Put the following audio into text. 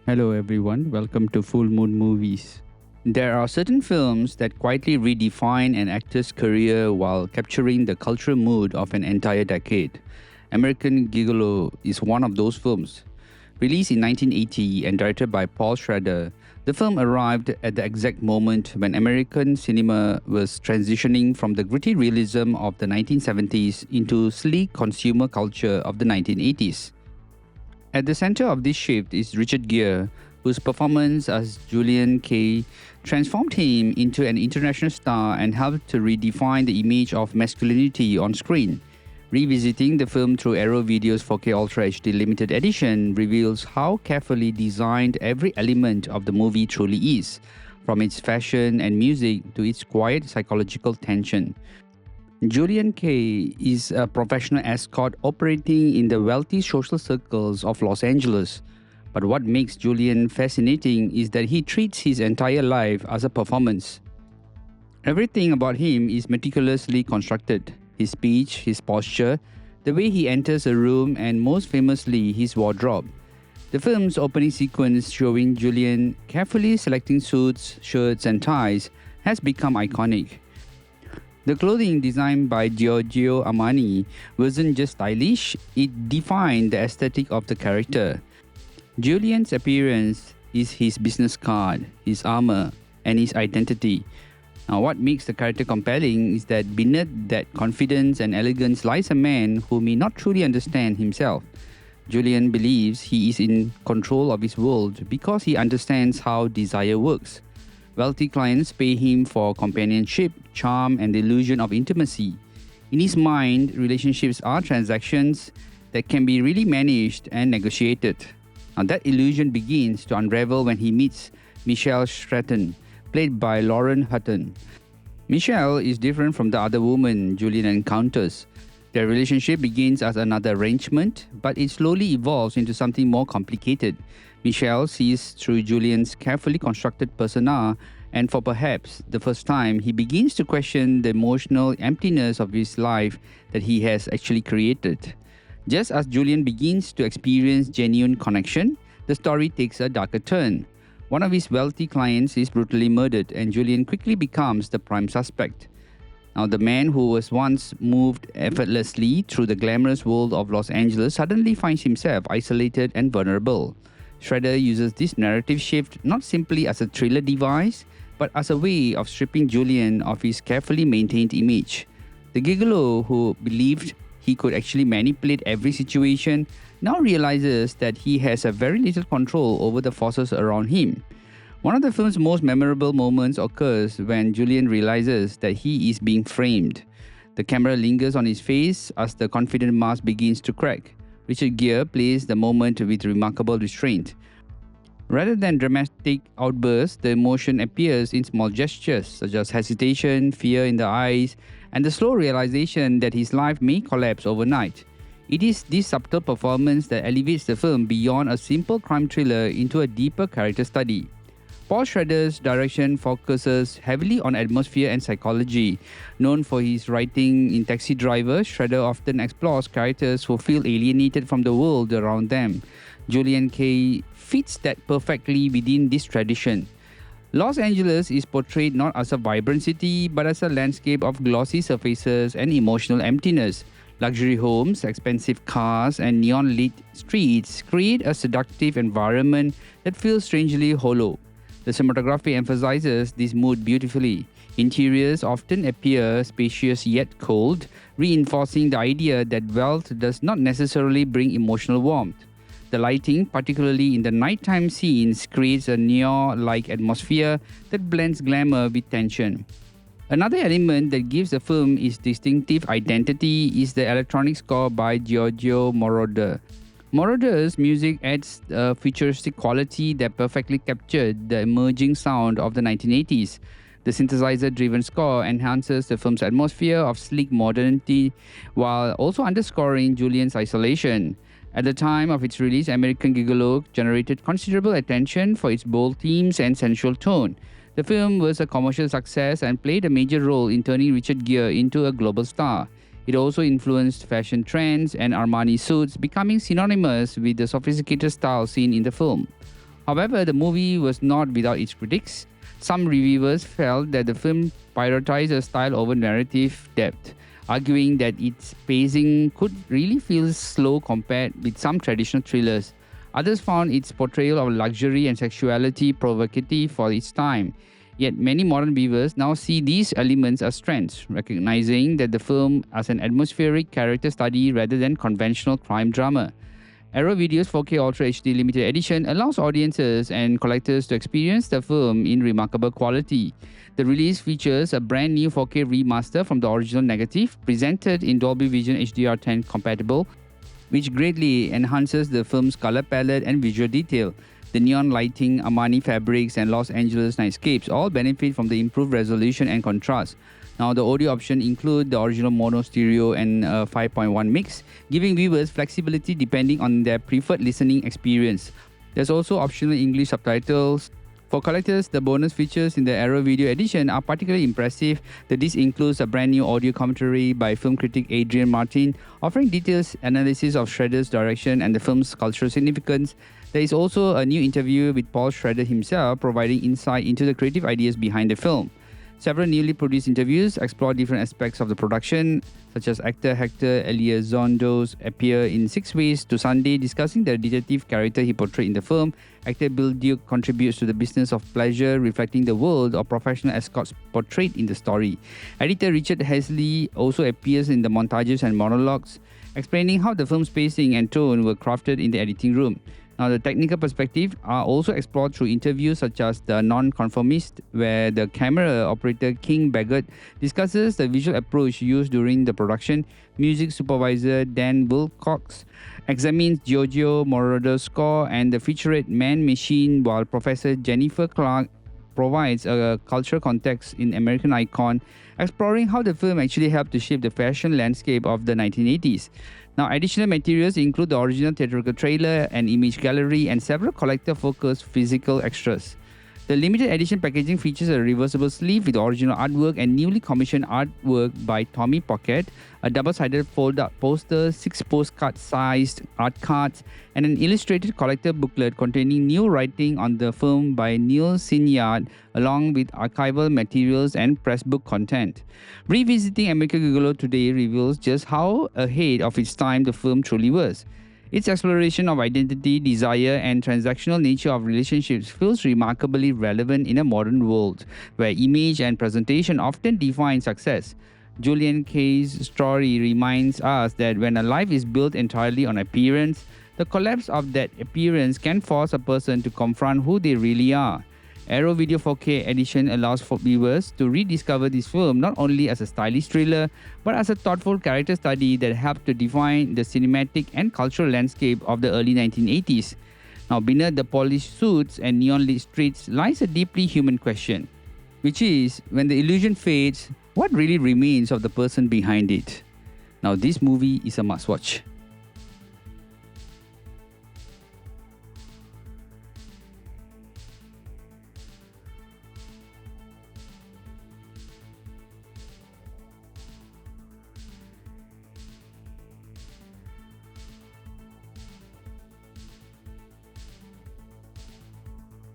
Hello everyone, welcome to Full Moon Movies. There are certain films that quietly redefine an actor's career while capturing the cultural mood of an entire decade. American Gigolo is one of those films. Released in 1980 and directed by Paul Schrader, the film arrived at the exact moment when American cinema was transitioning from the gritty realism of the 1970s into sleek consumer culture of the 1980s. At the center of this shift is Richard Gere, whose performance as Julian Kay transformed him into an international star and helped to redefine the image of masculinity on screen. Revisiting the film through Arrow Video's 4K Ultra HD limited edition reveals how carefully designed every element of the movie truly is, from its fashion and music to its quiet psychological tension. Julian Kay is a professional escort operating in the wealthy social circles of Los Angeles. But what makes Julian fascinating is that he treats his entire life as a performance. Everything about him is meticulously constructed: his speech, his posture, the way he enters a room, and most famously, his wardrobe. The film's opening sequence showing Julian carefully selecting suits, shirts, and ties has become iconic. The clothing designed by Giorgio Armani wasn't just stylish, it defined the aesthetic of the character. Julian's appearance is his business card, his armor, and his identity. Now, what makes the character compelling is that beneath that confidence and elegance lies a man who may not truly understand himself. Julian believes he is in control of his world because he understands how desire works. Wealthy clients pay him for companionship, charm, and the illusion of intimacy. In his mind, relationships are transactions that can be really managed and negotiated. Now, that illusion begins to unravel when he meets Michelle Stratton, played by Lauren Hutton. Michelle is different from the other woman Julian encounters. Their relationship begins as another arrangement, but it slowly evolves into something more complicated. Michelle sees through Julian's carefully constructed persona, and for perhaps the first time, he begins to question the emotional emptiness of his life that he has actually created. Just as Julian begins to experience genuine connection, the story takes a darker turn. One of his wealthy clients is brutally murdered, and Julian quickly becomes the prime suspect. Now, the man who was once moved effortlessly through the glamorous world of Los Angeles suddenly finds himself isolated and vulnerable. Schrader uses this narrative shift not simply as a thriller device, but as a way of stripping Julian of his carefully maintained image. The gigolo, who believed he could actually manipulate every situation, now realizes that he has a very little control over the forces around him. One of the film's most memorable moments occurs when Julian realizes that he is being framed. The camera lingers on his face as the confident mask begins to crack. Richard Gere plays the moment with remarkable restraint. Rather than dramatic outbursts, the emotion appears in small gestures such as hesitation, fear in the eyes, and the slow realization that his life may collapse overnight. It is this subtle performance that elevates the film beyond a simple crime thriller into a deeper character study. Paul Schrader's direction focuses heavily on atmosphere and psychology. Known for his writing in Taxi Driver, Schrader often explores characters who feel alienated from the world around them. Julian Kay fits that perfectly within this tradition. Los Angeles is portrayed not as a vibrant city, but as a landscape of glossy surfaces and emotional emptiness. Luxury homes, expensive cars, and neon-lit streets create a seductive environment that feels strangely hollow. The cinematography emphasizes this mood beautifully. Interiors often appear spacious yet cold, reinforcing the idea that wealth does not necessarily bring emotional warmth. The lighting, particularly in the nighttime scenes, creates a noir-like atmosphere that blends glamour with tension. Another element that gives the film its distinctive identity is the electronic score by Giorgio Moroder. Moroder's music adds a futuristic quality that perfectly captured the emerging sound of the 1980s. The synthesizer-driven score enhances the film's atmosphere of sleek modernity while also underscoring Julian's isolation. At the time of its release, American Gigolo generated considerable attention for its bold themes and sensual tone. The film was a commercial success and played a major role in turning Richard Gere into a global star. It also influenced fashion trends and Armani suits, becoming synonymous with the sophisticated style seen in the film. However, the movie was not without its critics. Some reviewers felt that the film prioritized a style over narrative depth, arguing that its pacing could really feel slow compared with some traditional thrillers. Others found its portrayal of luxury and sexuality provocative for its time. Yet many modern viewers now see these elements as strengths, recognizing that the film as an atmospheric character study rather than conventional crime drama. Arrow Video's 4K Ultra HD limited edition allows audiences and collectors to experience the film in remarkable quality. The release features a brand new 4K remaster from the original negative, presented in Dolby Vision HDR10 compatible, which greatly enhances the film's color palette and visual detail. The neon lighting, Armani fabrics, and Los Angeles nightscapes all benefit from the improved resolution and contrast. Now, the audio options include the original mono, stereo, and 5.1 mix, giving viewers flexibility depending on their preferred listening experience. There's also optional English subtitles. For collectors, the bonus features in the Arrow Video Edition are particularly impressive. The disc includes a brand new audio commentary by film critic Adrian Martin, offering detailed analysis of Schrader's direction and the film's cultural significance. There is also a new interview with Paul Schrader himself, providing insight into the creative ideas behind the film. Several newly produced interviews explore different aspects of the production, such as actor Hector Elizondo appear in 6 Ways to Sunday, discussing the detective character he portrayed in the film. Actor Bill Duke contributes to the business of pleasure, reflecting the world of professional escorts portrayed in the story. Editor Richard Gere also appears in the montages and monologues, explaining how the film's pacing and tone were crafted in the editing room. Now, the technical perspectives are also explored through interviews such as The Non-Conformist, where the camera operator King Baggett discusses the visual approach used during the production. Music supervisor Dan Wilcox examines Giorgio Moroder's score and the featurette Man Machine, while Professor Jennifer Clark provides a cultural context in American Icon, exploring how the film actually helped to shape the fashion landscape of the 1980s. Now, additional materials include the original theatrical trailer, an image gallery, and several collector-focused physical extras. The limited edition packaging features a reversible sleeve with original artwork and newly commissioned artwork by Tommy Pocket, a double-sided fold-out poster, 6 postcard-sized art cards, and an illustrated collector booklet containing new writing on the film by Neil Sinyard, along with archival materials and press book content. Revisiting American Gigolo today reveals just how ahead of its time the film truly was. Its exploration of identity, desire, and transactional nature of relationships feels remarkably relevant in a modern world, where image and presentation often define success. Julian Kay's story reminds us that when a life is built entirely on appearance, the collapse of that appearance can force a person to confront who they really are. Arrow Video 4K edition allows for viewers to rediscover this film not only as a stylish thriller, but as a thoughtful character study that helped to define the cinematic and cultural landscape of the early 1980s. Now, beneath the polished suits and neon-lit streets lies a deeply human question, which is, when the illusion fades, what really remains of the person behind it? Now, this movie is a must-watch.